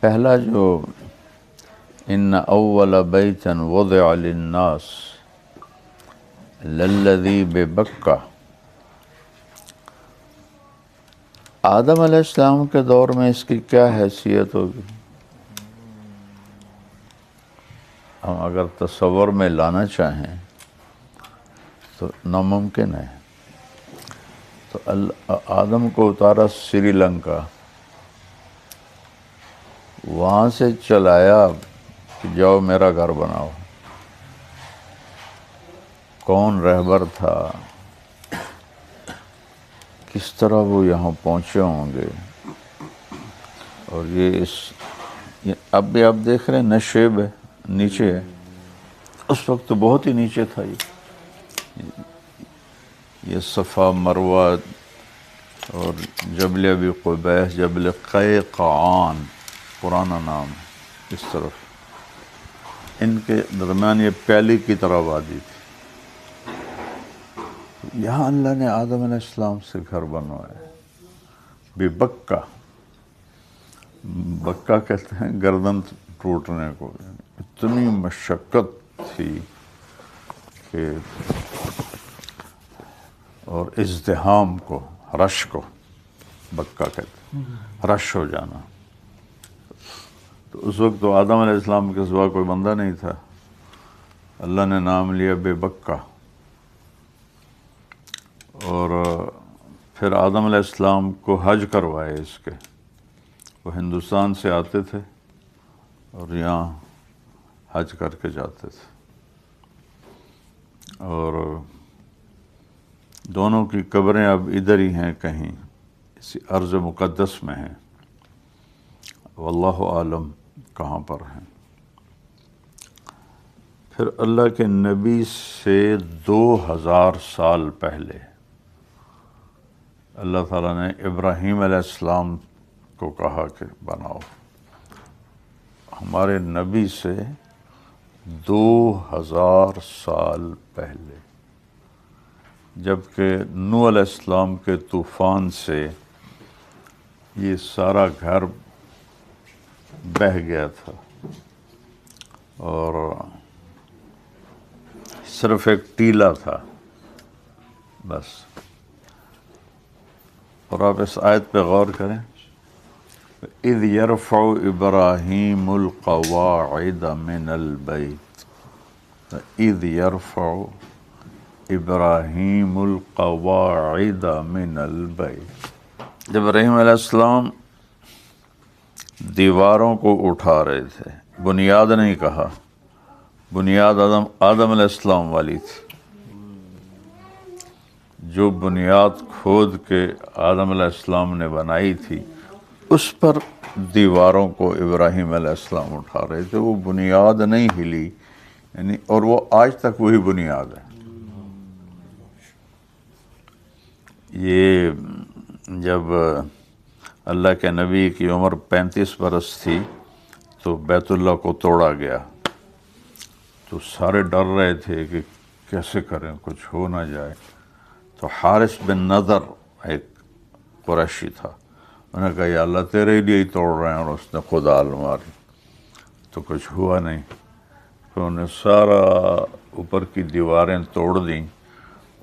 پہلا جو ان اول بیت وضع للناس للذی ببکہ، آدم علیہ السلام کے دور میں اس کی کیا حیثیت ہوگی؟ ہم اگر تصور میں لانا چاہیں تو ناممکن ہے۔ تو آدم کو اتارا سری لنکا، وہاں سے چلایا کہ جاؤ میرا گھر بناؤ۔ کون رہبر تھا، کس طرح وہ یہاں پہنچے ہوں گے، اور یہ اب بھی آپ دیکھ رہے ہیں نشیب ہے، نیچے ہے، اس وقت تو بہت ہی نیچے تھا۔ یہ صفا مروہ اور جبل ابی قبیس، جبل قیقعان پرانا نام، اس طرف ان کے درمیان یہ پیلی کی طرح وادی تھی۔ یہاں اللہ نے آدم علیہ السلام سے گھر بنوایا ببکہ۔ بکہ کہتے ہیں گردن ٹوٹنے کو، اتنی مشقت تھی کہ اور ازدحام کو، رش کو بکہ کہتے ہیں، رش ہو جانا۔ تو اس وقت تو آدم علیہ السلام کے سوا کوئی بندہ نہیں تھا، اللہ نے نام لیا بے بکہ۔ اور پھر آدم علیہ السلام کو حج کروائے اس کے، وہ ہندوستان سے آتے تھے اور یہاں حج کر کے جاتے تھے، اور دونوں کی قبریں اب ادھر ہی ہیں کہیں اسی ارض مقدس میں ہیں، واللہ عالم کہاں پر ہیں۔ پھر اللہ کے نبی سے 2000 سال پہلے اللہ تعالیٰ نے ابراہیم علیہ السلام کو کہا کہ بناؤ۔ ہمارے نبی سے 2000 سال پہلے، جبکہ نوح علیہ السلام کے طوفان سے یہ سارا گھر بہہ گیا تھا اور صرف ایک ٹیلا تھا بس۔ اور آپ اس آیت پہ غور کریں، اذ یرفع ابراہیم القواعد من البیت، اذ یرفع ابراہیم القواعد من البیت، جب ابراہیم علیہ السلام دیواروں کو اٹھا رہے تھے، بنیاد نہیں کہا، بنیاد آدم علیہ السلام والی تھی۔ جو بنیاد کھود کے آدم علیہ السلام نے بنائی تھی، اس پر دیواروں کو ابراہیم علیہ السلام اٹھا رہے تھے، وہ بنیاد نہیں ہلی، یعنی اور وہ آج تک وہی بنیاد ہے۔ یہ جب اللہ کے نبی کی عمر 35 برس تھی تو بیت اللہ کو توڑا گیا، تو سارے ڈر رہے تھے کہ کیسے کریں، کچھ ہو نہ جائے۔ تو حارث بن نضر ایک قریشی تھا، انہوں نے کہا یا اللہ تیرے لیے ہی توڑ رہے ہیں، اور اس نے خدال ماری تو کچھ ہوا نہیں۔ پھر انہوں نے سارا اوپر کی دیواریں توڑ دیں،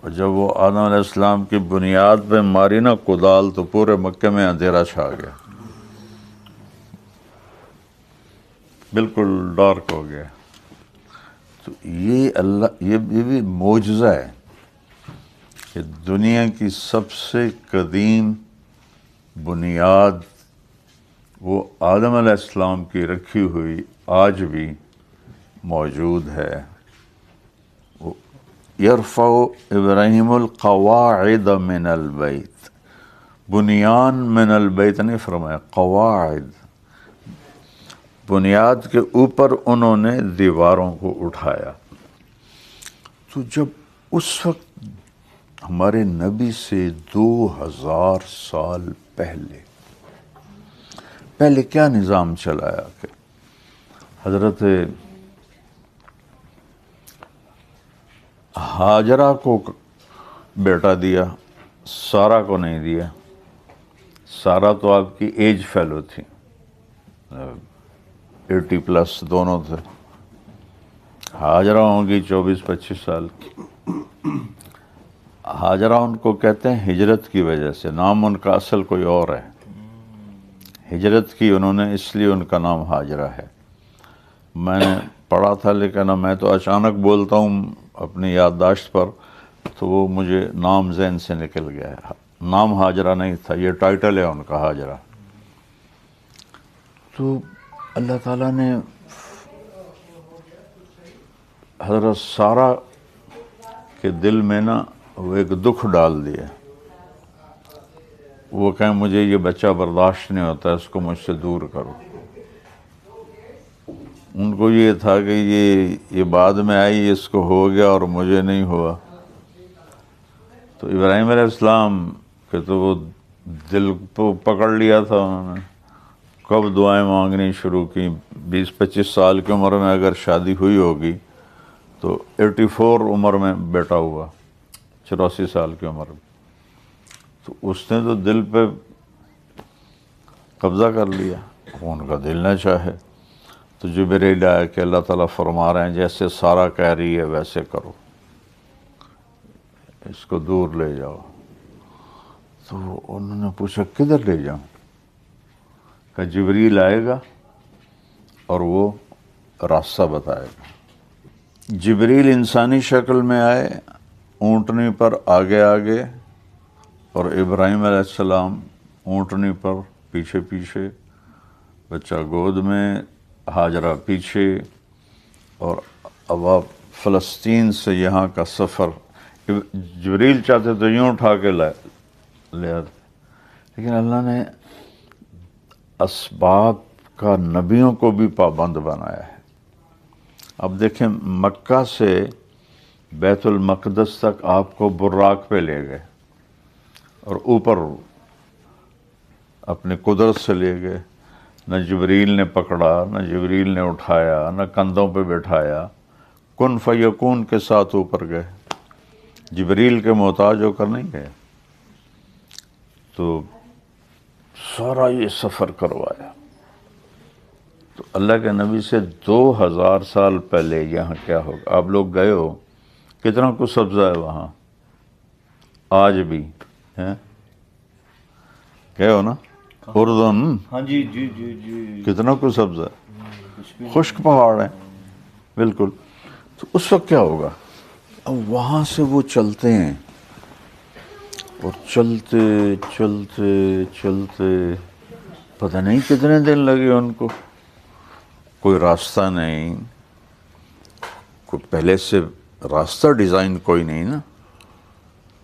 اور جب وہ آدم علیہ السلام کی بنیاد پہ ماری نا کدال، تو پورے مکے میں اندھیرا چھا گیا، بالکل ڈارک ہو گیا۔ تو یہ بھی معجزہ ہے کہ دنیا کی سب سے قدیم بنیاد وہ آدم علیہ السلام کی رکھی ہوئی آج بھی موجود ہے۔ یرفع ابراہیم القواعد من البیت، بنیان من البیت نہیں فرمایا، قواعد، بنیاد کے اوپر انہوں نے دیواروں کو اٹھایا۔ تو جب اس وقت ہمارے نبی سے 2000 سال پہلے کیا نظام چلایا کہ حضرت ہاجرہ کو بیٹا دیا، سارا کو نہیں دیا۔ سارا تو آپ کی ایج فیلو تھی، 80+ دونوں تھے. ہاجرہ ہوں گی 24-25 سال کی. ہاجرہ ان کو کہتے ہیں ہجرت کی وجہ سے، نام ان کا اصل کوئی اور ہے. ہجرت کی انہوں نے، اس لیے ان کا نام ہاجرہ ہے. میں نے پڑھا تھا لیکن میں تو اچانک بولتا ہوں اپنی یادداشت پر، تو وہ مجھے نام ذہن سے نکل گیا ہے. نام ہاجرہ نہیں تھا، یہ ٹائٹل ہے ان کا ہاجرہ. تو اللہ تعالیٰ نے حضرت سارہ کے دل میں نا وہ ایک دکھ ڈال دیا. وہ کہیں مجھے یہ بچہ برداشت نہیں ہوتا، اس کو مجھ سے دور کرو. ان کو یہ تھا کہ یہ بعد میں آئی، اس کو ہو گیا اور مجھے نہیں ہوا. تو ابراہیم علیہ السلام کے تو وہ دل کو پکڑ لیا تھا انہوں نے. کب دعائیں مانگنی شروع کی. 20-25 سال کی عمر میں اگر شادی ہوئی ہوگی تو 84 عمر میں بیٹا ہوا، 84 سال کی عمر میں. تو اس نے تو دل پہ قبضہ کر لیا، ان کا دل نہ چاہے. تو جبریل آیا کہ اللہ تعالیٰ فرما رہے ہیں جیسے سارہ کہہ رہی ہے ویسے کرو، اس کو دور لے جاؤ. تو انہوں نے پوچھا کدھر لے جاؤں؟ کہ جبریل آئے گا اور وہ راستہ بتائے گا. جبریل انسانی شکل میں آئے، اونٹنی پر آگے آگے، اور ابراہیم علیہ السلام اونٹنی پر پیچھے پیچھے، بچہ گود میں، ہاجرہ پیچھے. اور اب آپ فلسطین سے یہاں کا سفر، جبریل چاہتے تو یوں اٹھا کے لے آتے، لیکن اللہ نے اسباب کا نبیوں کو بھی پابند بنایا ہے. اب دیکھیں مکہ سے بیت المقدس تک آپ کو براق پہ لے گئے اور اوپر اپنی قدرت سے لے گئے. نہ جبریل نے پکڑا، نہ جبریل نے اٹھایا، نہ کندھوں پہ بٹھایا، کن فیکون کے ساتھ اوپر گئے. جبریل کے محتاج ہو کر نہیں گئے. تو سارا یہ سفر کروایا. تو اللہ کے نبی سے 2000 سال پہلے یہاں کیا ہوگا؟ آپ لوگ گئے ہو، کتنا کچھ سبزہ ہے وہاں آج بھی ہے. گئے ہو نا اردن؟ ہاں جی جی جی جی. کتنا کچھ سبزہ ہے، خشک پہاڑ ہیں بالکل. تو اس وقت کیا ہوگا؟ اب وہاں سے وہ چلتے ہیں اور چلتے چلتے چلتے پتہ نہیں کتنے دن لگے ان کو. کوئی راستہ نہیں، کوئی پہلے سے راستہ ڈیزائن کوئی نہیں نا.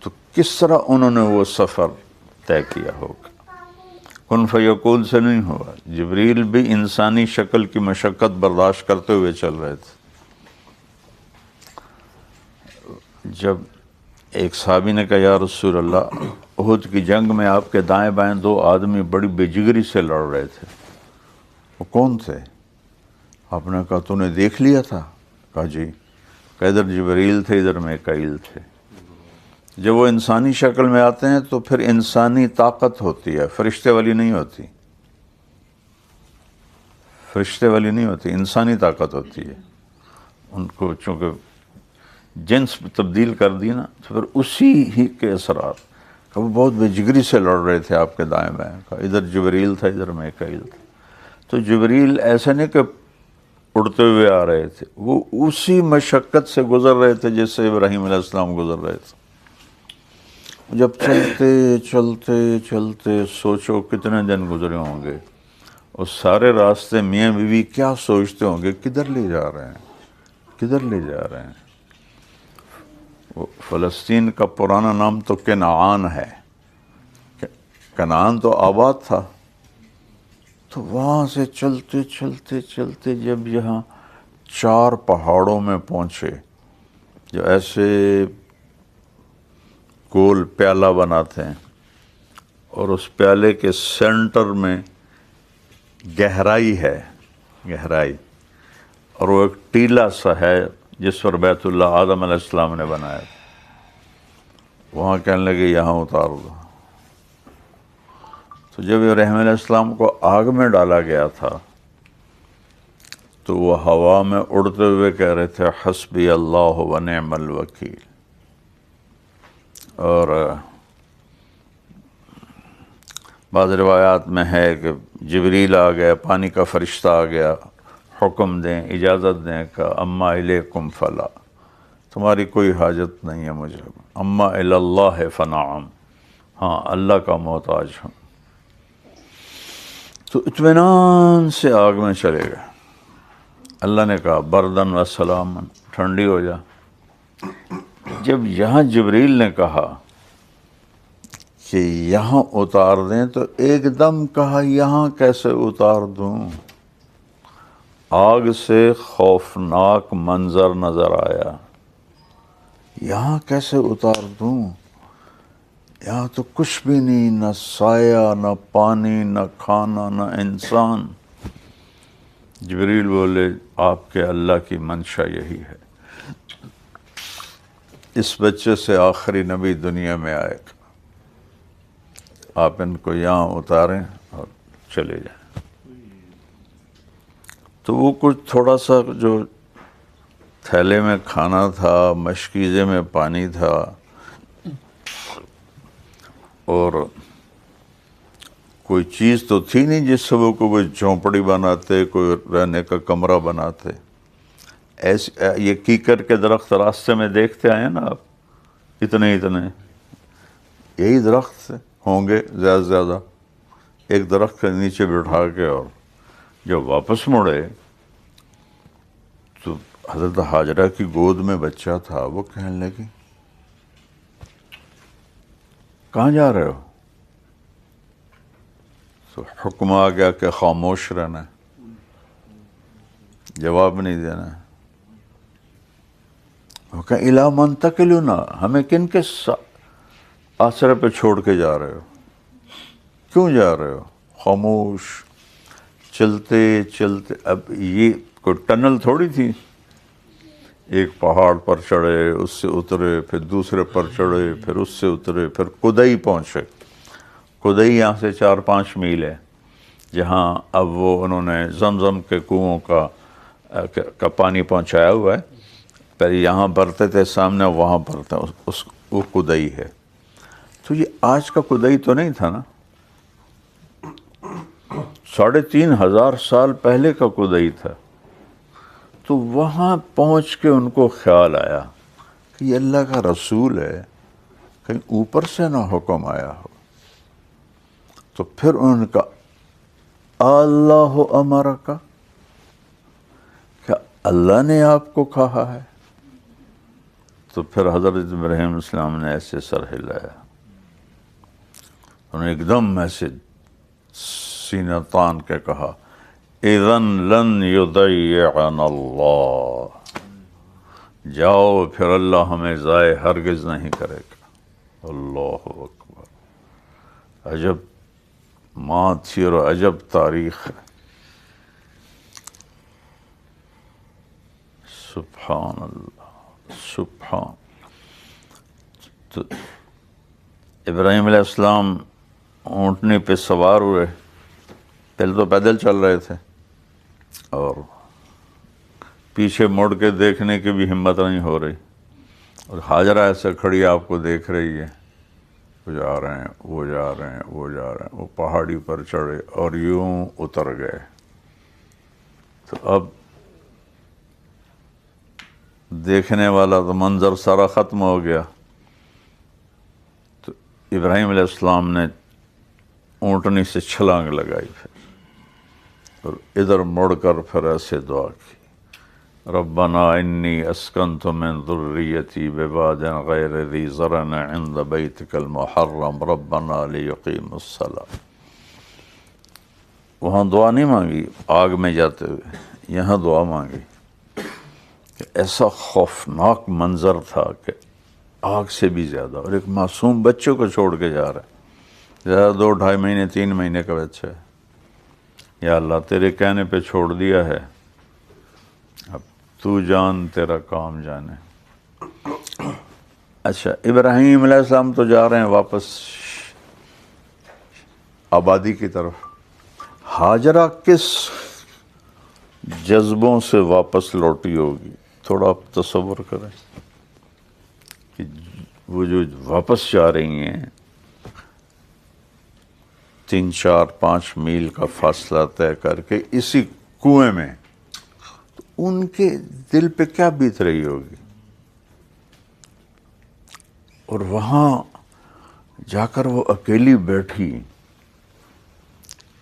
تو کس طرح انہوں نے وہ سفر طے کیا ہوگا؟ کن فیکون سے نہیں ہوا. جبریل بھی انسانی شکل کی مشقت برداشت کرتے ہوئے چل رہے تھے. جب ایک صحابی نے کہا یا رسول اللہ، احد کی جنگ میں آپ کے دائیں بائیں 2 آدمی بڑی بے جگری سے لڑ رہے تھے، وہ کون تھے؟ آپ نے کہا تو نے دیکھ لیا تھا؟ کہا جی. کہ ادھر جبریل تھے، ادھر میکائیل تھے. جب وہ انسانی شکل میں آتے ہیں تو پھر انسانی طاقت ہوتی ہے، فرشتے والی نہیں ہوتی. فرشتے والی نہیں ہوتی، انسانی طاقت ہوتی ہے. ان کو چونکہ جنس تبدیل کر دی نا، تو پھر اسی ہی کے اثرات. کہ وہ بہت بے جگری سے لڑ رہے تھے آپ کے دائیں بائیں. ادھر جبریل تھا، ادھر میکائیل تھا. تو جبریل ایسے نہیں کہ اڑتے ہوئے آ رہے تھے، وہ اسی مشقت سے گزر رہے تھے جس سے ابراہیم علیہ السلام گزر رہے تھے. جب چلتے چلتے چلتے سوچو کتنے دن گزرے ہوں گے، اور سارے راستے میاں بیوی کیا سوچتے ہوں گے، کدھر لے جا رہے ہیں، کدھر لے جا رہے ہیں. فلسطین کا پرانا نام تو کنعان ہے، کنعان تو آباد تھا. تو وہاں سے چلتے چلتے چلتے جب یہاں 4 پہاڑوں میں پہنچے جو ایسے گول پیالہ بناتے ہیں، اور اس پیالے کے سینٹر میں گہرائی ہے، گہرائی، اور وہ ایک ٹیلہ سا ہے جس پر بیت اللہ آدم علیہ السلام نے بنایا. وہاں کہنے لگے یہاں اتار دو. تو جب ابراہیم علیہ السلام کو آگ میں ڈالا گیا تھا تو وہ ہوا میں اڑتے ہوئے کہہ رہے تھے حسبی اللہ و نعم الوکیل. اور بعض روایات میں ہے کہ جبریل آ گیا، پانی کا فرشتہ آ گیا، حکم دیں، اجازت دیں کہ اما الیکم فلا، تمہاری کوئی حاجت نہیں ہے مجھے، اما الی اللہ فنعم، ہاں اللہ کا محتاج ہوں. تو اطمینان سے آگ میں چلے گئے. اللہ نے کہا بردن و سلامن، ٹھنڈی ہو جا. جب یہاں جبریل نے کہا کہ یہاں اتار دیں تو ایک دم کہا یہاں کیسے اتار دوں؟ آگ سے خوفناک منظر نظر آیا، یہاں کیسے اتار دوں؟ یہاں تو کچھ بھی نہیں، نہ سایہ، نہ پانی، نہ کھانا، نہ انسان. جبریل بولے آپ کے اللہ کی منشا یہی ہے، اس بچے سے آخری نبی دنیا میں آئے گا، آپ ان کو یہاں اتاریں اور چلے جائیں. تو وہ کچھ تھوڑا سا جو تھیلے میں کھانا تھا، مشکیزے میں پانی تھا، اور کوئی چیز تو تھی نہیں جس سے وہ کوئی جھونپڑی بناتے، کوئی رہنے کا کمرہ بناتے. ایسے یہ کیکر کے درخت راستے میں دیکھتے آئے نا آپ، اتنے یہی درخت ہوں گے زیادہ سے زیادہ، ایک درخت کے نیچے بٹھا کے. اور جب واپس مڑے تو حضرت ہاجرہ کی گود میں بچہ تھا، وہ کہنے لگی کہاں جا رہے ہو؟ تو حکم آ گیا کہ خاموش رہنا ہے، جواب نہیں دینا ہے. وہ کہا الا منتقلنا، ہمیں کن کے آسرے پہ چھوڑ کے جا رہے ہو؟ کیوں جا رہے ہو؟ خاموش. چلتے چلتے، اب یہ کوئی ٹنل تھوڑی تھی، ایک پہاڑ پر چڑھے، اس سے اترے، پھر دوسرے پر چڑھے، پھر اس سے اترے، پھر کدئی پہنچے. کدئی یہاں سے 4-5 میل ہے، جہاں اب وہ انہوں نے زمزم کے کنوؤں کا پانی پہنچایا ہوا ہے. پہلے یہاں برتے تھے سامنے، وہاں برتا وہ کدئی ہے. تو یہ آج کا کدئی تو نہیں تھا نا، 3500 سال پہلے کا کدئی تھا. تو وہاں پہنچ کے ان کو خیال آیا کہ یہ اللہ کا رسول ہے، کہیں اوپر سے نہ حکم آیا ہو. تو پھر ان کا اللہ امرک، کیا اللہ نے آپ کو کہا ہے؟ تو پھر حضرت ابراہیم علیہ السلام نے ایسے سر ہلایا، انہوں نے ایک دم ایسے سینہ تان کے کہا اذن لن یضیعنا اللہ، جاؤ پھر اللہ ہمیں ضائع ہرگز نہیں کرے گا. اللہ اکبر. عجب ماں تھی اور عجب تاریخ ہے. سبحان اللہ سبحان. تو ابراہیم علیہ السلام اونٹنی پہ سوار ہوئے، پہلے تو پیدل چل رہے تھے، اور پیچھے مڑ کے دیکھنے کی بھی ہمت نہیں ہو رہی. اور ہاجرہ ایسے کھڑی آپ کو دیکھ رہی ہے، وہ جا رہے ہیں، وہ جا رہے ہیں، وہ جا رہے ہیں. وہ پہاڑی پر چڑھے اور یوں اتر گئے. تو اب دیکھنے والا تو منظر سارا ختم ہو گیا. تو ابراہیم علیہ السلام نے اونٹنی سے چھلانگ لگائی، پھر اور ادھر مڑ کر پھر ایسے دعا کی ربنا انی اسکنت من ذریتی بواد غیر ذی زرع عند بیتک المحرم ربنا لیقیموا الصلاۃ. وہاں دعا نہیں مانگی آگ میں جاتے ہوئے، یہاں دعا مانگی. کہ ایسا خوفناک منظر تھا کہ آگ سے بھی زیادہ، اور ایک معصوم بچوں کو چھوڑ کے جا رہا ہے، زیادہ 2-2.5 مہینے 3 مہینے کا بچہ ہے. یا اللہ تیرے کہنے پہ چھوڑ دیا ہے، اب تو جان تیرا کام جانے. اچھا ابراہیم علیہ السلام تو جا رہے ہیں واپس آبادی کی طرف. ہاجرہ کس جذبوں سے واپس لوٹی ہوگی. تھوڑا آپ تصور کریں کہ وہ جو واپس جا رہی ہیں 3 4 5 میل کا فاصلہ طے کر کے اسی کنویں میں، تو ان کے دل پہ کیا بیت رہی ہوگی. اور وہاں جا کر وہ اکیلی بیٹھی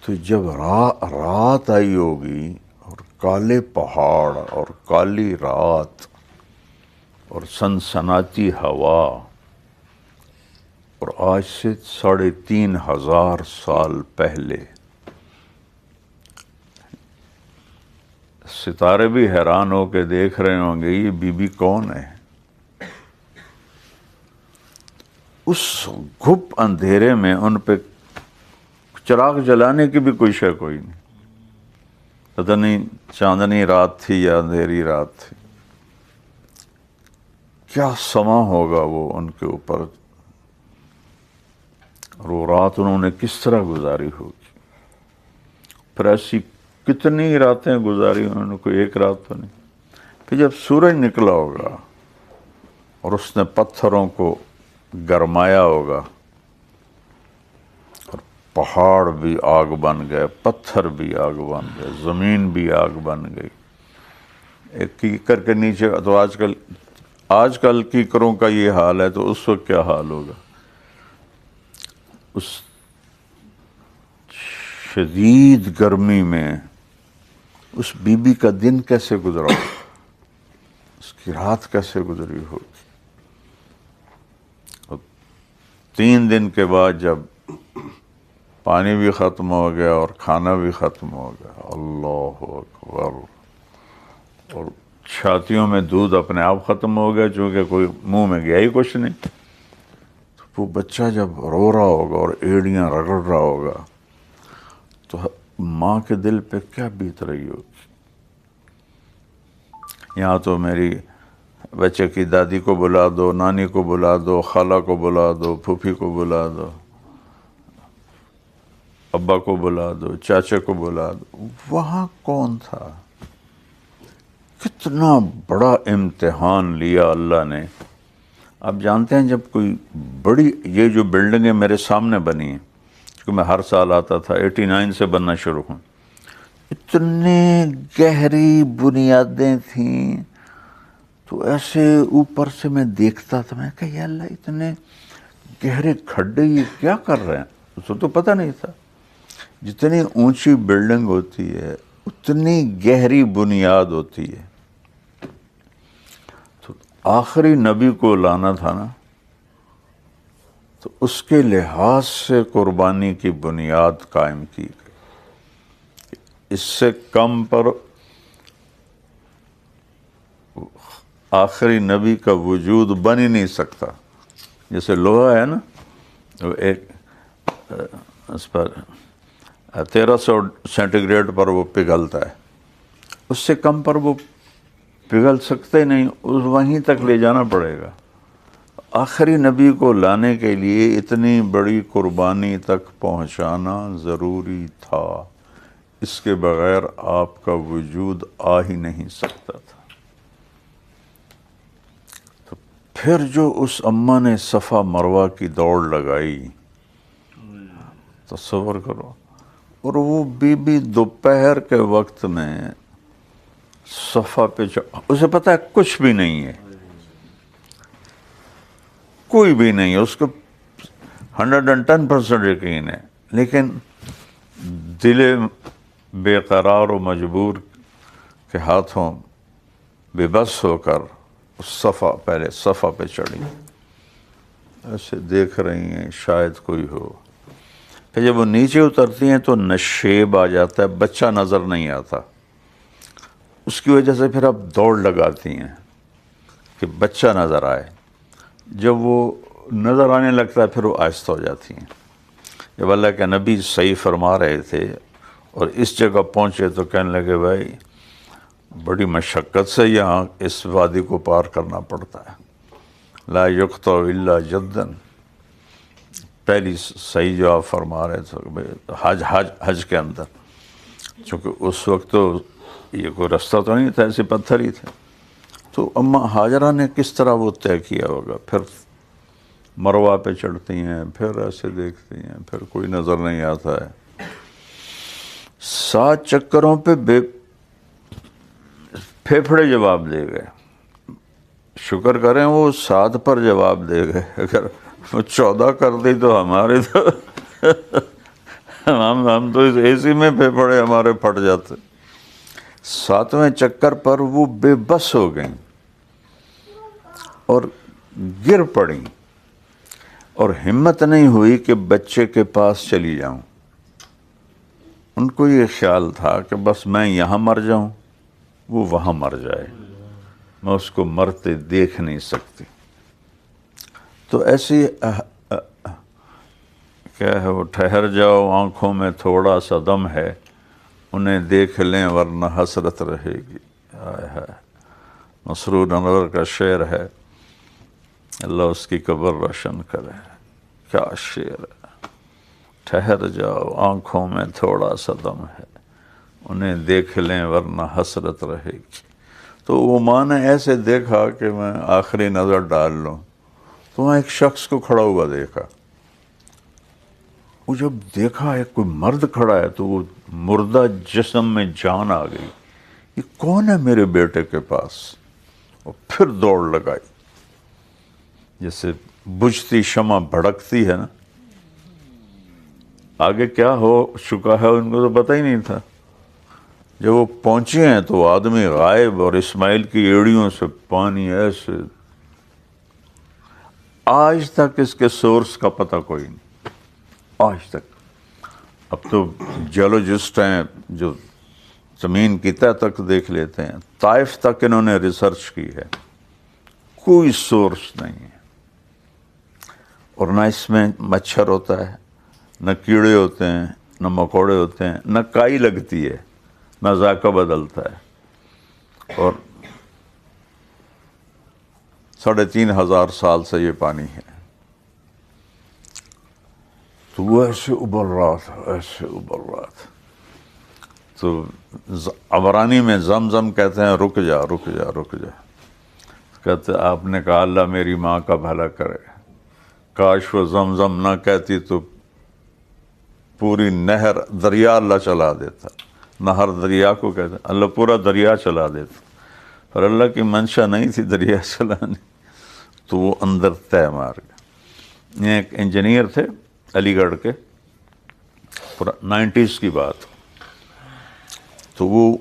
تو جب رات آئی ہوگی اور کالے پہاڑ اور کالی رات اور سنسناتی ہوا، اور آج سے 3,500 سال پہلے ستارے بھی حیران ہو کے دیکھ رہے ہوں گے یہ بی بی کون ہے. اس گھپ اندھیرے میں ان پہ چراغ جلانے کی بھی کوئی شے کوئی نہیں. پتہ نہیں چاندنی رات تھی یا اندھیری رات تھی. کیا سما ہوگا وہ ان کے اوپر، اور وہ رات انہوں نے کس طرح گزاری ہوگی. پھر ایسی کتنی راتیں گزاری انہوں نے، کوئی ایک رات تو نہیں. کہ جب سورج نکلا ہوگا اور اس نے پتھروں کو گرمایا ہوگا، اور پہاڑ بھی آگ بن گئے، پتھر بھی آگ بن گئے، زمین بھی آگ بن گئی. ایک کیکر کے نیچے تو آج کل کیکروں کا یہ حال ہے، تو اس وقت کیا حال ہوگا. اس شدید گرمی میں اس بی بی کا دن کیسے گزرا ہوگا، اس کی رات کیسے گزری ہوگی. اور 3 دن کے بعد جب پانی بھی ختم ہو گیا اور کھانا بھی ختم ہو گیا، اللہ اکبر، اور چھاتیوں میں دودھ اپنے آپ ختم ہو گیا چونکہ کوئی منہ میں گیا ہی کچھ نہیں. تو وہ بچہ جب رو رہا ہوگا اور ایڑیاں رگڑ رہا ہوگا تو ماں کے دل پہ کیا بیت رہی ہوگی. یہاں تو میری بچے کی دادی کو بلا دو، نانی کو بلا دو، خالہ کو بلا دو، پھوپھی کو بلا دو، ابا کو بلا دو، چاچے کو بلا دو. وہاں کون تھا؟ کتنا بڑا امتحان لیا اللہ نے. آپ جانتے ہیں جب کوئی بڑی، یہ جو بلڈنگیں میرے سامنے بنی ہیں، کیونکہ میں ہر سال آتا تھا، 89 سے بننا شروع ہوں، اتنے گہری بنیادیں تھیں. تو ایسے اوپر سے میں دیکھتا تھا، میں کہا یا اللہ اتنے گہرے کھڈے یہ کیا کر رہے ہیں. اس کو تو پتہ نہیں تھا جتنی اونچی بلڈنگ ہوتی ہے اتنی گہری بنیاد ہوتی ہے. تو آخری نبی کو لانا تھا نا، تو اس کے لحاظ سے قربانی کی بنیاد قائم کی گئی. اس سے کم پر آخری نبی کا وجود بن ہی نہیں سکتا. جیسے لوہا ہے نا، وہ ایک اس پر 1300 سینٹی گریڈ پر وہ پگھلتا ہے، اس سے کم پر وہ پگھل سکتے نہیں، وہیں تک لے جانا پڑے گا. آخری نبی کو لانے کے لیے اتنی بڑی قربانی تک پہنچانا ضروری تھا. اس کے بغیر آپ کا وجود آ ہی نہیں سکتا تھا. تو پھر جو اس اماں نے صفا مروہ کی دوڑ لگائی، تصور کرو. اور وہ بی بی دوپہر کے وقت میں صفا پہ اسے پتہ ہے کچھ بھی نہیں ہے، کوئی بھی نہیں ہے، اس کو 110% یقین ہے، لیکن دل بے قرار و مجبور کے ہاتھوں بے بس ہو کر پہلے صفا پہ چڑھی، ایسے دیکھ رہی ہیں شاید کوئی ہو. پھر جب وہ نیچے اترتی ہیں تو نشیب آ جاتا ہے، بچہ نظر نہیں آتا. اس کی وجہ سے پھر اب دوڑ لگاتی ہیں کہ بچہ نظر آئے. جب وہ نظر آنے لگتا ہے پھر وہ آہستہ ہو جاتی ہیں. جب اللہ کے نبی صحیح فرما رہے تھے اور اس جگہ پہنچے تو کہنے لگے بھائی بڑی مشقت سے یہاں اس وادی کو پار کرنا پڑتا ہے. لا یقطع الا جدن، پہلی صحیح جواب فرما رہے تھے حج کے اندر، چونکہ اس وقت تو یہ کوئی رستہ تو نہیں تھا، ایسے پتھر ہی تھے. تو اماں ہاجرہ نے کس طرح وہ طے کیا ہوگا؟ پھر مروہ پہ چڑھتی ہیں، پھر ایسے دیکھتی ہیں، پھر کوئی نظر نہیں آتا ہے. 7 چکروں پہ پھیپھڑے جواب دے گئے. شکر کریں وہ 7 پر جواب دے گئے، اگر وہ 14 کر دی تو ہمارے تو ہم تو اس اے سی میں پھیپھڑے ہمارے پھٹ جاتے. 7ویں چکر پر وہ بے بس ہو گئیں اور گر پڑیں، اور ہمت نہیں ہوئی کہ بچے کے پاس چلی جاؤں. ان کو یہ خیال تھا کہ بس میں یہاں مر جاؤں، وہ وہاں مر جائے، میں اس کو مرتے دیکھ نہیں سکتی. تو ایسی کیا ہے وہ، ٹھہر جاؤ آنکھوں میں تھوڑا سا دم ہے، انہیں دیکھ لیں ورنہ حسرت رہے گی. مسرور انور کا شعر ہے، اللہ اس کی قبر روشن کرے. کیا شعر ہے. ٹھہر جاؤ آنکھوں میں تھوڑا سا دم ہے، انہیں دیکھ لیں ورنہ حسرت رہے گی. تو وہ ماں نے ایسے دیکھا کہ میں آخری نظر ڈال لوں، تو وہاں ایک شخص کو کھڑا ہوا دیکھا. وہ جب دیکھا ایک کوئی مرد کھڑا ہے تو وہ مردہ جسم میں جان آ گئی. یہ کون ہے میرے بیٹے کے پاس؟ اور پھر دوڑ لگائی، جیسے بجھتی شمع بھڑکتی ہے نا. آگے کیا ہو چکا ہے ان کو تو پتہ ہی نہیں تھا. جب وہ پہنچے ہیں تو آدمی غائب، اور اسماعیل کی ایڑیوں سے پانی ایسے. آج تک اس کے سورس کا پتہ کوئی نہیں، آج تک. اب تو جیولوجسٹ ہیں جو زمین کی تہ تک دیکھ لیتے ہیں. طائف تک انہوں نے ریسرچ کی ہے، کوئی سورس نہیں ہے. اور نہ اس میں مچھر ہوتا ہے، نہ کیڑے ہوتے ہیں، نہ مکوڑے ہوتے ہیں، نہ کائی لگتی ہے، نہ ذائقہ بدلتا ہے. اور 3,500 سال سے یہ پانی ہے. تو وہ ایسے ابل رہا تھا، ایسے ابل رہا تھا. تو عبرانی میں زمزم کہتے ہیں رک جا رک جا رک جا. کہتے آپ نے کہا اللہ میری ماں کا بھلا کرے، کاش وہ زمزم نہ کہتی تو پوری نہر دریا اللہ چلا دیتا. نہر دریا کو کہتے ہیں، اللہ پورا دریا چلا دیتا. پر اللہ کی منشا نہیں تھی دریا چلانی، تو وہ اندر طے مار گیا. یہ ایک انجینئر تھے علی گڑھ کے، 90s کی بات. تو وہ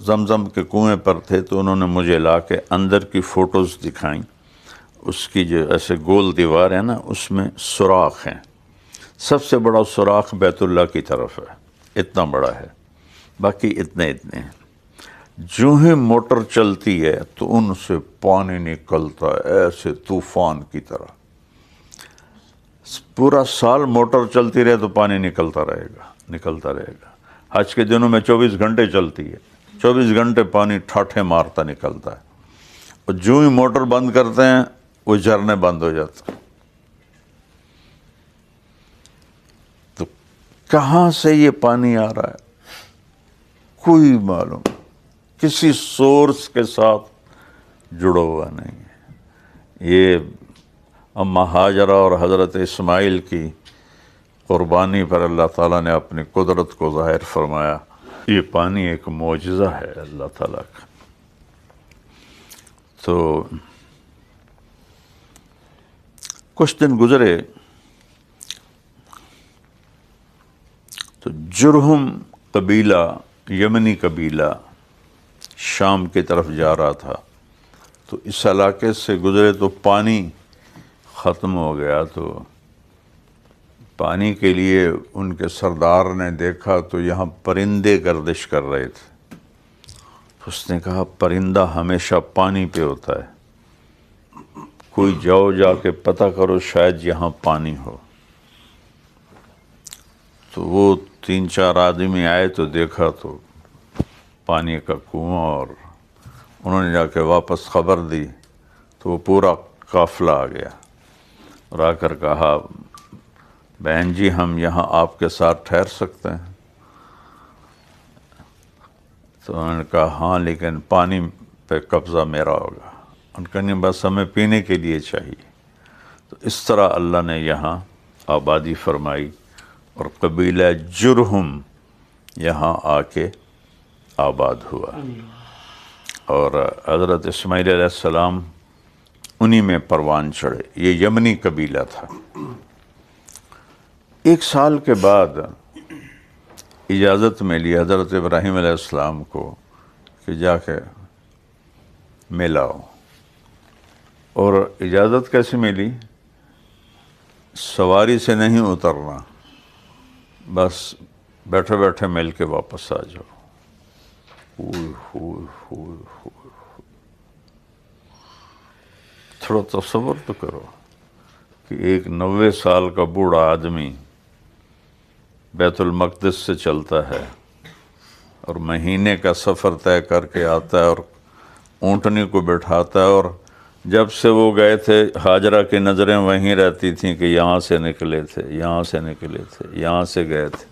زمزم کے کنویں پر تھے، تو انہوں نے مجھے لا کے اندر کی فوٹوز دکھائیں. اس کی جو ایسے گول دیوار ہے نا، اس میں سوراخ ہیں. سب سے بڑا سوراخ بیت اللہ کی طرف ہے، اتنا بڑا ہے، باقی اتنے اتنے ہیں. جو ہی موٹر چلتی ہے تو ان سے پانی نکلتا ہے ایسے طوفان کی طرح. پورا سال موٹر چلتی رہے تو پانی نکلتا رہے گا، نکلتا رہے گا. حج کے دنوں میں 24 گھنٹے چلتی ہے، 24 گھنٹے پانی ٹھاٹھے مارتا نکلتا ہے. اور جو ہی موٹر بند کرتے ہیں وہ جھرنے بند ہو جاتے ہیں. تو کہاں سے یہ پانی آ رہا ہے کوئی معلوم، کسی سورس کے ساتھ جڑا ہوا نہیں ہے. یہ اماں ہاجرہ اور حضرت اسماعیل کی قربانی پر اللہ تعالیٰ نے اپنی قدرت کو ظاہر فرمایا. یہ پانی ایک معجزہ ہے اللہ تعالیٰ کا. تو کچھ دن گزرے تو جرہم قبیلہ، یمنی قبیلہ شام کی طرف جا رہا تھا. تو اس علاقے سے گزرے تو پانی ختم ہو گیا. تو پانی کے لیے ان کے سردار نے دیکھا تو یہاں پرندے گردش کر رہے تھے. اس نے کہا پرندہ ہمیشہ پانی پہ ہوتا ہے، کوئی جاؤ جا کے پتہ کرو شاید یہاں پانی ہو. تو وہ 3-4 آدمی آئے تو دیکھا تو پانی کا کنواں، اور انہوں نے جا کے واپس خبر دی. تو وہ پورا قافلہ آ گیا اور آ کر کہا بہن جی ہم یہاں آپ کے ساتھ ٹھہر سکتے ہیں؟ تو انہوں نے کہا ہاں لیکن پانی پہ قبضہ میرا ہوگا. ان کا نہیں بس ہمیں پینے کے لیے چاہیے. تو اس طرح اللہ نے یہاں آبادی فرمائی اور قبیلہ جرہم یہاں آ کے آباد ہوا. اور حضرت اسماعیل علیہ السلام انہی میں پروان چڑھے. یہ یمنی قبیلہ تھا. 1 سال کے بعد اجازت ملی حضرت ابراہیم علیہ السلام کو کہ جا کے ملاؤ. اور اجازت کیسے ملی؟ سواری سے نہیں اترنا، بس بیٹھے بیٹھے مل کے واپس آ جاؤ. تھوڑا تصور تو کرو کہ ایک 90 سال کا بوڑھا آدمی بیت المقدس سے چلتا ہے اور مہینے کا سفر طے کر کے آتا ہے اور اونٹنی کو بٹھاتا ہے. اور جب سے وہ گئے تھے ہاجرہ کی نظریں وہیں رہتی تھیں کہ یہاں سے نکلے تھے، یہاں سے نکلے تھے، یہاں سے گئے تھے.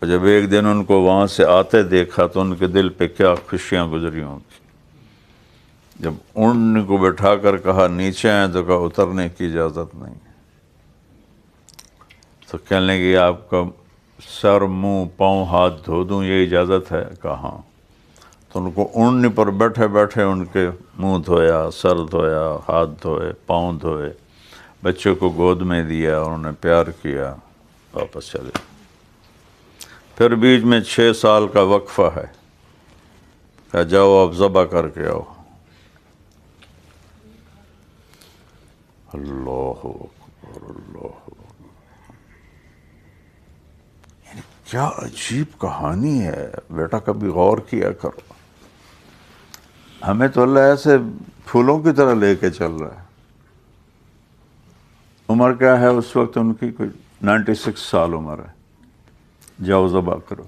اور جب ایک دن ان کو وہاں سے آتے دیکھا تو ان کے دل پہ کیا خوشیاں گزری ہوں گی. جب اونٹنی کو بٹھا کر کہا نیچے آئیں تو کہا اترنے کی اجازت نہیں. تو کہنے لگے آپ کا سر منہ پاؤں ہاتھ دھو دوں یہ اجازت ہے؟ کہا ہاں. تو ان کو اونٹنی پر بیٹھے بیٹھے ان کے منہ دھویا، سر دھویا، ہاتھ دھوئے، پاؤں دھوئے، بچوں کو گود میں دیا اور انہیں پیار کیا، واپس چلے. پھر بیچ میں 6 سال کا وقفہ ہے. کہا جاؤ اب ذبح کر کے آؤ. اللہ اکبر، اللہ اکبر. یعنی کیا عجیب کہانی ہے. بیٹا کبھی غور کیا کرو. ہمیں تو اللہ ایسے پھولوں کی طرح لے کے چل رہا ہے. عمر کیا ہے اس وقت ان کی؟ کوئی 96 سال عمر ہے. جاؤ ذبح کرو.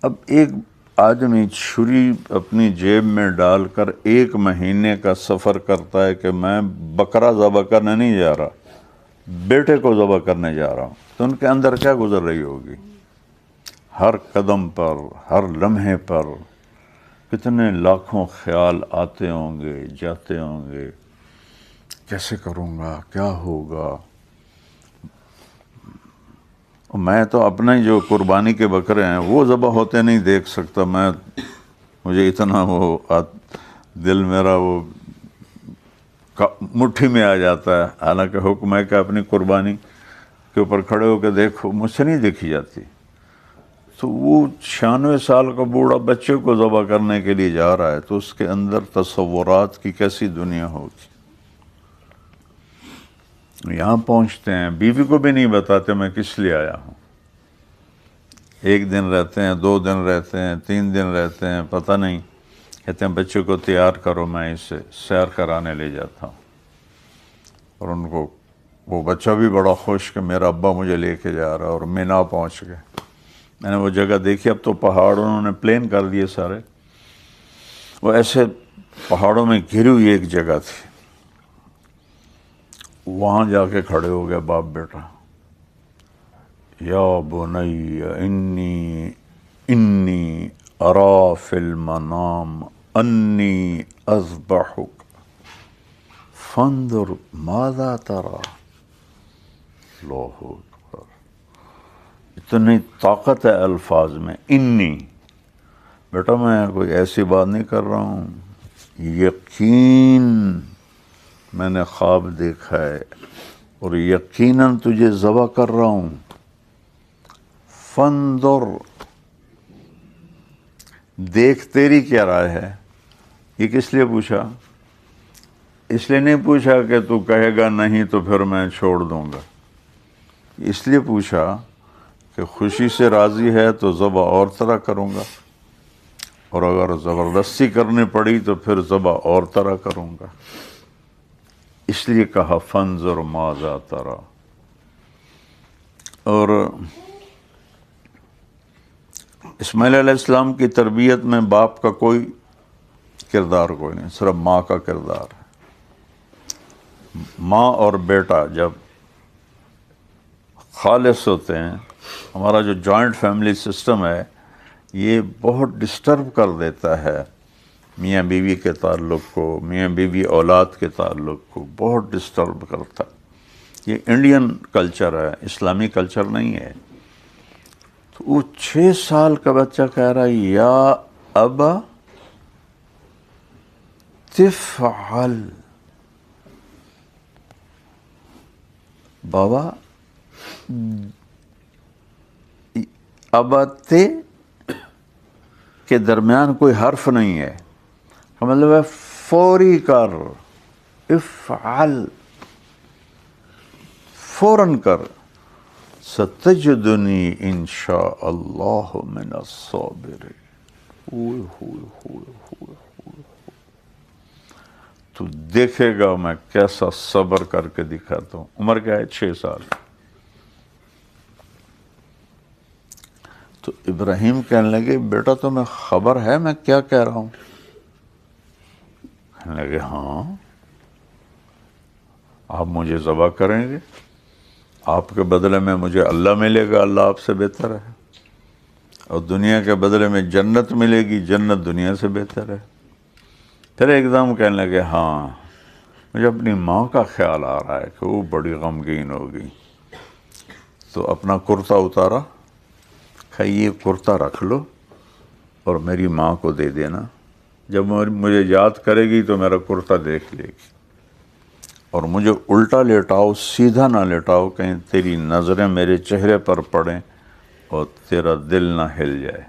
اب ایک آدمی چھری اپنی جیب میں ڈال کر 1 مہینے کا سفر کرتا ہے کہ میں بکرا ذبح کرنے نہیں جا رہا، بیٹے کو ذبح کرنے جا رہا ہوں. تو ان کے اندر کیا گزر رہی ہوگی؟ ہر قدم پر، ہر لمحے پر کتنے لاکھوں خیال آتے ہوں گے، جاتے ہوں گے. کیسے کروں گا، کیا ہوگا. میں تو اپنے جو قربانی کے بکرے ہیں وہ ذبح ہوتے نہیں دیکھ سکتا. مجھے اتنا وہ دل میرا وہ مٹھی میں آ جاتا ہے. حالانکہ حکم ہے کہ اپنی قربانی کے اوپر کھڑے ہو کے دیکھو، مجھ سے نہیں دیکھی جاتی. تو وہ 96 سال کا بوڑھا بچے کو ذبح کرنے کے لیے جا رہا ہے تو اس کے اندر تصورات کی کیسی دنیا ہوگی. یہاں پہنچتے ہیں، بیوی کو بھی نہیں بتاتے میں کس لیے آیا ہوں. 1 دن رہتے ہیں، 2 دن رہتے ہیں، 3 دن رہتے ہیں، پتہ نہیں. کہتے ہیں بچے کو تیار کرو میں اسے سیر کرانے لے جاتا ہوں. اور ان کو وہ بچہ بھی بڑا خوش کہ میرا ابا مجھے لے کے جا رہا. اور مینا پہنچ گئے. میں نے وہ جگہ دیکھی. اب تو پہاڑ انہوں نے پلین کر دیے سارے. وہ ایسے پہاڑوں میں گھری ہوئی ایک جگہ تھی. وہاں جا کے کھڑے ہو گئے باپ بیٹا. یا بنی انی ارا فی المنام انی اذبحک فانظر ماذا ترى. اللہ اکبر. اتنی طاقت ہے الفاظ میں. انی، بیٹا میں کوئی ایسی بات نہیں کر رہا ہوں. یقین میں نے خواب دیکھا ہے اور یقیناً تجھے ذبح کر رہا ہوں. فانظر، دیکھ تیری کیا رائے ہے. یہ کس لیے پوچھا؟ اس لیے نہیں پوچھا کہ تو کہے گا نہیں تو پھر میں چھوڑ دوں گا. اس لیے پوچھا کہ خوشی سے راضی ہے تو ذبح اور طرح کروں گا، اور اگر زبردستی کرنی پڑی تو پھر ذبح اور طرح کروں گا. اس لیے کہا فانظر ماذا ترى. اور اسماعیل علیہ السلام کی تربیت میں باپ کا کوئی کردار کوئی نہیں، صرف ماں کا کردار ہے. ماں اور بیٹا جب خالص ہوتے ہیں، ہمارا جو جوائنٹ فیملی سسٹم ہے یہ بہت ڈسٹرب کر دیتا ہے میاں بیوی کے تعلق کو، میاں بیوی اولاد کے تعلق کو بہت ڈسٹرب کرتا ہے۔ یہ انڈین کلچر ہے، اسلامی کلچر نہیں ہے۔ تو وہ 6 سال کا بچہ کہہ رہا ہے یا ابا تفعل، بابا ابا تے کے درمیان کوئی حرف نہیں ہے، کا مطلب ہے فوری کر، افعل، فوراً کر، ستجدنی انشاء اللہ من الصابرین۔ تو دیکھے گا میں کیسا صبر کر کے دکھاتا ہوں۔ عمر کیا ہے؟ 6 سال۔ تو ابراہیم کہنے لگے بیٹا تمہیں خبر ہے میں کیا کہہ رہا ہوں؟ کہنے لگے ہاں، آپ مجھے ذبح کریں گے، آپ کے بدلے میں مجھے اللہ ملے گا، اللہ آپ سے بہتر ہے، اور دنیا کے بدلے میں جنت ملے گی، جنت دنیا سے بہتر ہے۔ پھر ایک دم کہنے لگے ہاں مجھے اپنی ماں کا خیال آ رہا ہے کہ وہ بڑی غمگین ہوگی۔ تو اپنا کرتا اتارا، کہ یہ کرتا رکھ لو اور میری ماں کو دے دینا، جب مجھے یاد کرے گی تو میرا کرتا دیکھ لے گی، اور مجھے الٹا لیٹاؤ، سیدھا نہ لیٹاؤ، کہیں تیری نظریں میرے چہرے پر پڑیں اور تیرا دل نہ ہل جائے،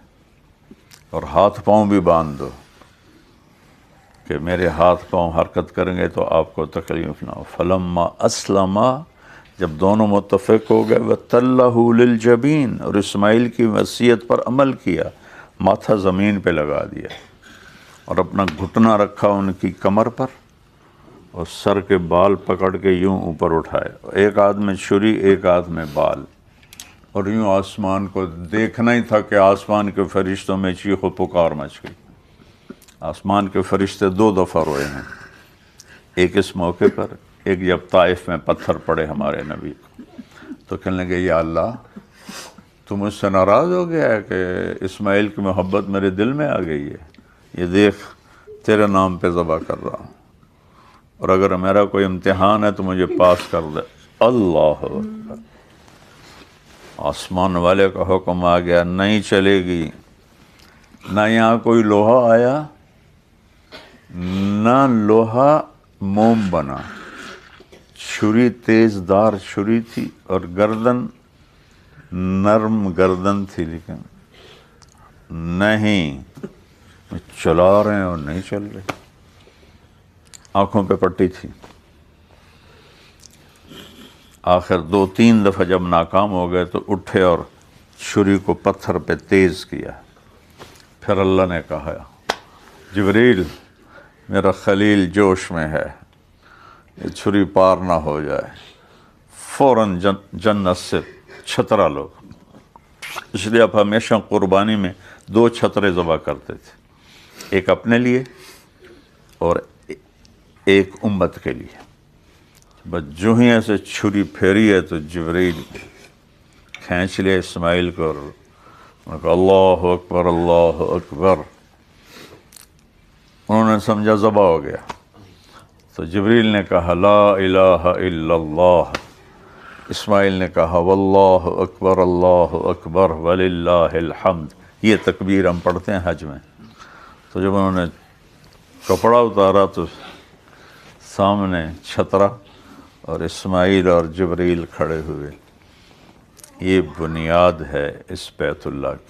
اور ہاتھ پاؤں بھی باندھ دو کہ میرے ہاتھ پاؤں حرکت کریں گے تو آپ کو تکلیف نہ ہو۔ فلما اسلما، جب دونوں متفق ہو گئے، وَتَلَّهُ لِلْجَبِينِ، اور اسماعیل کی وصیت پر عمل کیا، ماتھا زمین پہ لگا دیا اور اپنا گھٹنا رکھا ان کی کمر پر، اور سر کے بال پکڑ کے یوں اوپر اٹھائے، ایک ہاتھ میں چھری ایک ہاتھ میں بال، اور یوں آسمان کو دیکھنا ہی تھا کہ آسمان کے فرشتوں میں چیخ و پکار مچ گئی۔ آسمان کے فرشتے 2 دفعہ روئے ہیں، ایک اس موقع پر، ایک جب طائف میں پتھر پڑے ہمارے نبی کو، تو کہنے لگے یا اللہ تو مجھ سے ناراض ہو گیا ہے کہ اسماعیل کی محبت میرے دل میں آ گئی ہے، یہ دیکھ تیرے نام پہ ذبح کر رہا ہوں، اور اگر میرا کوئی امتحان ہے تو مجھے پاس کر دے۔ اللہ اکبر، آسمان والے کا حکم آ گیا، نہیں چلے گی، نہ یہاں کوئی لوہا آیا، نہ لوہا موم بنا، چھری تیز دار چھری تھی، اور گردن نرم گردن تھی، لیکن نہیں چلا رہے ہیں اور نہیں چل رہے، آنکھوں پہ پٹی تھی۔ آخر 2-3 دفعہ جب ناکام ہو گئے تو اٹھے اور چھری کو پتھر پہ تیز کیا۔ پھر اللہ نے کہا جبریل میرا خلیل جوش میں ہے، یہ چھری پار نہ ہو جائے، فوراً جنت سے چھترا لو۔ اس لیے آپ ہمیشہ قربانی میں 2 چھترے ذبح کرتے تھے، ایک اپنے لیے اور ایک امت کے لیے۔ بس جو ہی ایسے چھری پھیری ہے تو جبریل کھینچ لیا اسماعیل کو، اور کہا اللہ اکبر اللہ اکبر، انہوں نے سمجھا ذبح ہو گیا، تو جبریل نے کہا لا الہ الا اللہ، اسماعیل نے کہا واللہ اکبر اللہ اکبر وللہ الحمد، یہ تکبیر ہم پڑھتے ہیں حج میں۔ تو جب انہوں نے کپڑا اتارا تو سامنے چھترا اور اسماعیل اور جبریل کھڑے ہوئے۔ یہ بنیاد ہے اس بیت اللہ کی۔